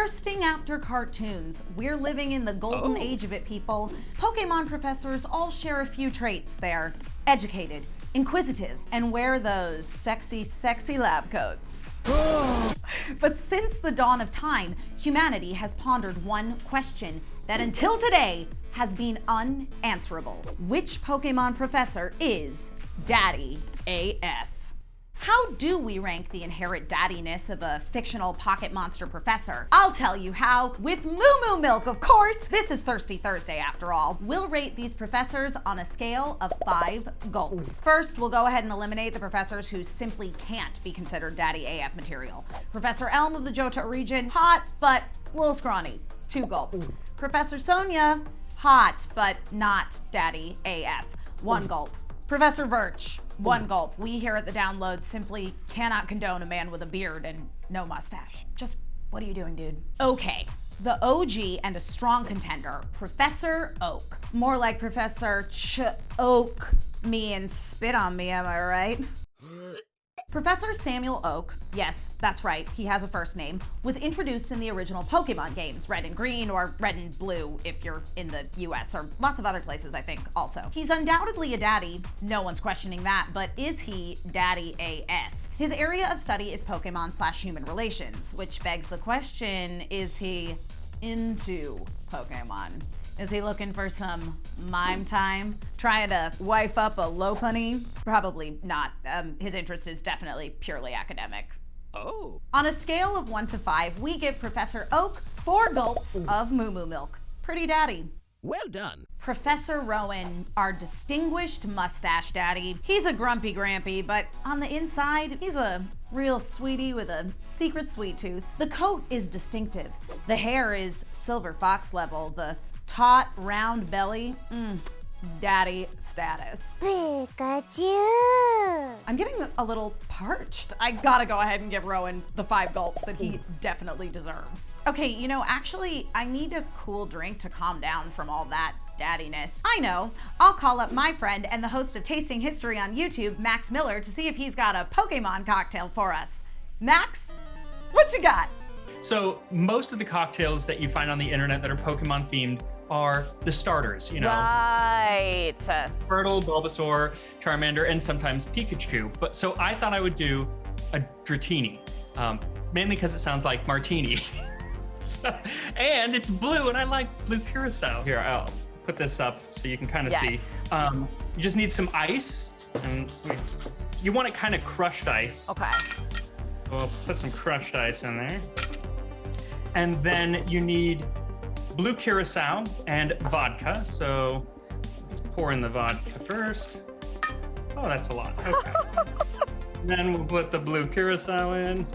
Thirsting after cartoons. We're living in the golden age of it, people. Pokemon professors all share a few traits. They're educated, inquisitive, and wear those sexy, sexy lab coats. But since the dawn of time, humanity has pondered one question that until today has been unanswerable. Which Pokemon professor is Daddy AF? How do we rank the inherent daddiness of a fictional pocket monster professor? I'll tell you how, with Moo Moo Milk, of course! This is Thirsty Thursday after all. We'll rate these professors on a scale of 5 gulps. First, we'll go ahead and eliminate the professors who simply can't be considered Daddy AF material. Professor Elm of the Johto region, hot, but a little scrawny, 2 gulps. Professor Sonia, hot, but not Daddy AF, 1 gulp. Professor Birch, 1 gulp. We here at the Download simply cannot condone a man with a beard and no mustache. Just, what are you doing, dude? Okay, the OG and a strong contender, Professor Oak. More like Professor Oak me and spit on me, am I right? Professor Samuel Oak, yes, that's right, he has a first name, was introduced in the original Pokemon games, Red and Green or Red and Blue if you're in the US, or lots of other places I think also. He's undoubtedly a daddy, no one's questioning that, but is he Daddy AF? His area of study is Pokemon/human relations, which begs the question, is he into Pokemon? Is he looking for some mime time? Trying to wife up a Lopunny? Probably not. His interest is definitely purely academic. Oh. On a scale of 1 to 5, we give Professor Oak 4 gulps of Moo Moo Milk. Pretty daddy. Well done. Professor Rowan, our distinguished mustache daddy. He's a grumpy grampy, but on the inside, he's a real sweetie with a secret sweet tooth. The coat is distinctive. The hair is silver fox level. The taut, round belly, daddy status. Pikachu! I'm getting a little parched. I gotta go ahead and give Rowan the 5 gulps that he definitely deserves. Okay, you know, actually, I need a cool drink to calm down from all that daddiness. I know, I'll call up my friend and the host of Tasting History on YouTube, Max Miller, to see if he's got a Pokemon cocktail for us. Max, what you got? So most of the cocktails that you find on the internet that are Pokemon themed are the starters, you know. Right. Squirtle, Bulbasaur, Charmander, and sometimes Pikachu. But so I thought I would do a Dratini, mainly because it sounds like martini. And it's blue, and I like blue curacao. Here, I'll put this up so you can kind of see. You just need some ice, and you want it kind of crushed ice. Okay. We'll put some crushed ice in there. And then you need blue curacao and vodka. So pour in the vodka first. Oh, that's a lot. Okay. Then we'll put the blue curacao in.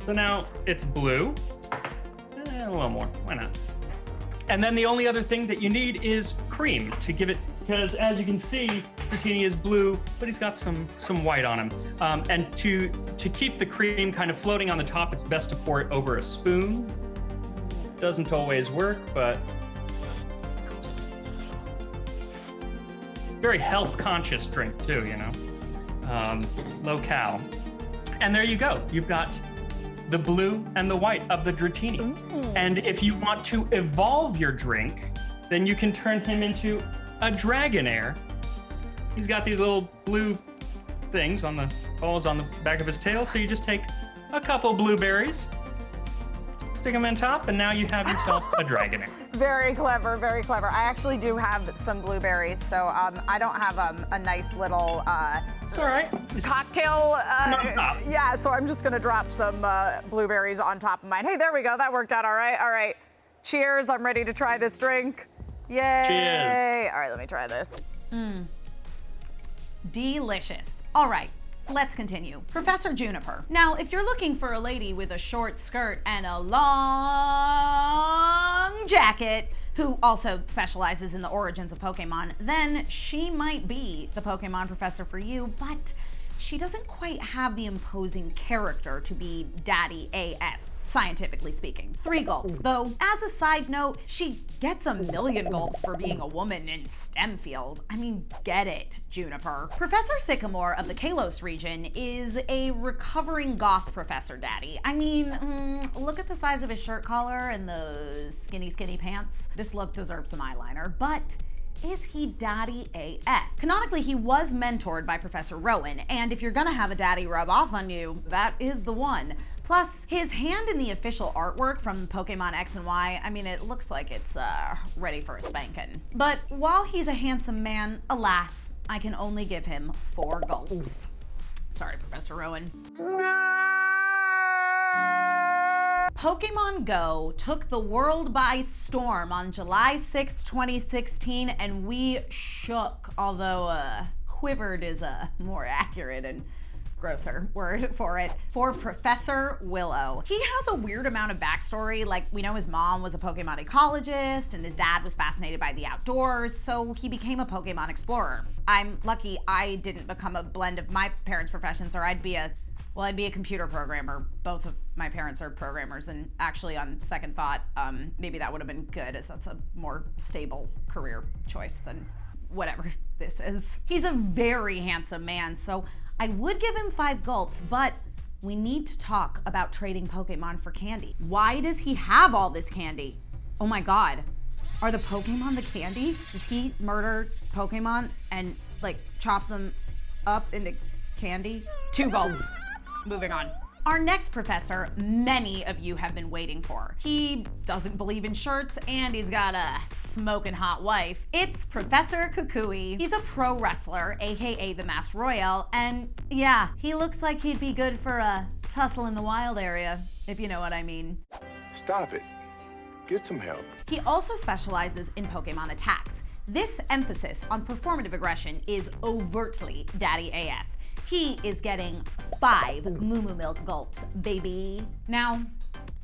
So now it's blue. A little more, why not? And then the only other thing that you need is cream to give it, because as you can see, Dratini is blue, but he's got some white on him. And to keep the cream kind of floating on the top, it's best to pour it over a spoon. Doesn't always work, but very health conscious drink too, you know. Low cal. And there you go. You've got the blue and the white of the Dratini. And if you want to evolve your drink, then you can turn him into a Dragonair. He's got these little blue things on the balls on the back of his tail. So you just take a couple blueberries, stick them on top, and now you have yourself a Dragonair. Very clever, very clever. I actually do have some blueberries, so I don't have a nice little It's all right. cocktail. On top. Yeah, so I'm just gonna drop some blueberries on top of mine. Hey, there we go. That worked out all right. All right. Cheers. I'm ready to try this drink. Yay. Cheers. All right, let me try this. Delicious. All right, let's continue. Professor Juniper. Now, if you're looking for a lady with a short skirt and a long jacket, who also specializes in the origins of Pokemon, then she might be the Pokemon professor for you, but she doesn't quite have the imposing character to be Daddy AF. scientifically speaking. 3 gulps, though as a side note, she gets a million gulps for being a woman in STEM field. I mean, get it, Juniper. Professor Sycamore of the Kalos region is a recovering goth professor daddy. I mean, look at the size of his shirt collar and those skinny pants. This look deserves some eyeliner, but is he daddy AF? Canonically, he was mentored by Professor Rowan, and if you're gonna have a daddy rub off on you, that is the one. Plus, his hand in the official artwork from Pokemon X and Y, I mean, it looks like it's ready for a spanking. But while he's a handsome man, alas, I can only give him 4 gulps. Sorry, Professor Rowan. Pokemon Go took the world by storm on July 6th, 2016, and we shook, although quivered is a more accurate and grosser word for it, for Professor Willow. He has a weird amount of backstory, like we know his mom was a Pokemon ecologist and his dad was fascinated by the outdoors, so he became a Pokemon explorer. I'm lucky I didn't become a blend of my parents' professions, or I'd be a computer programmer. Both of my parents are programmers, and actually on second thought, maybe that would have been good, as that's a more stable career choice than whatever this is. He's a very handsome man, so I would give him 5 gulps, but we need to talk about trading Pokemon for candy. Why does he have all this candy? Oh my God, are the Pokemon the candy? Does he murder Pokemon and like chop them up into candy? 2 gulps. Moving on. Our next professor, many of you have been waiting for. He doesn't believe in shirts and he's got a smoking hot wife. It's Professor Kukui. He's a pro wrestler, AKA the Masked Royale, and yeah, he looks like he'd be good for a tussle in the wild area, if you know what I mean. Stop it. Get some help. He also specializes in Pokemon attacks. This emphasis on performative aggression is overtly daddy AF. He is getting 5 Moo Moo Milk gulps, baby. Now,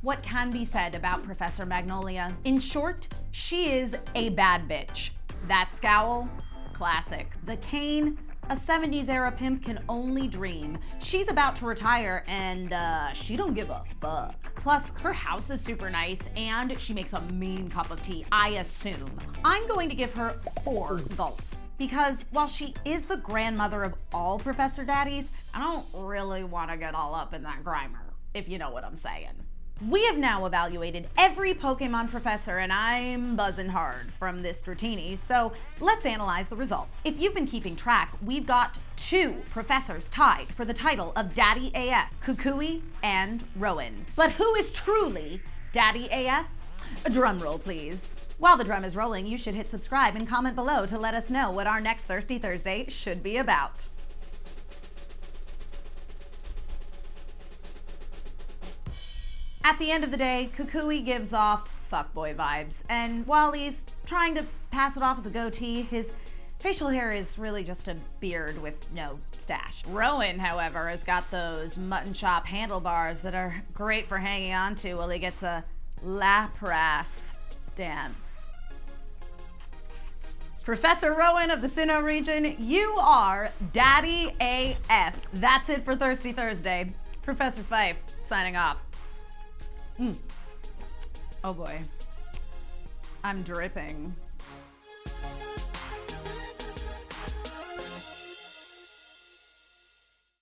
what can be said about Professor Magnolia? In short, she is a bad bitch. That scowl, classic. The cane, a 70s era pimp can only dream. She's about to retire and she don't give a fuck. Plus, her house is super nice and she makes a mean cup of tea, I assume. I'm going to give her 4 gulps. Because while she is the grandmother of all Professor Daddies, I don't really want to get all up in that grimer, if you know what I'm saying. We have now evaluated every Pokemon professor, and I'm buzzing hard from this Dratini, so let's analyze the results. If you've been keeping track, we've got 2 professors tied for the title of Daddy AF, Kukui and Rowan. But who is truly Daddy AF? A drum roll, please. While the drum is rolling, you should hit subscribe and comment below to let us know what our next Thirsty Thursday should be about. At the end of the day, Kukui gives off fuckboy vibes, and while he's trying to pass it off as a goatee, his facial hair is really just a beard with no stash. Rowan, however, has got those mutton chop handlebars that are great for hanging on to while he gets a Lapras dance. Professor Rowan of the Sinnoh region, you are Daddy AF. That's it for Thirsty Thursday. Professor Fife, signing off. Oh boy, I'm dripping.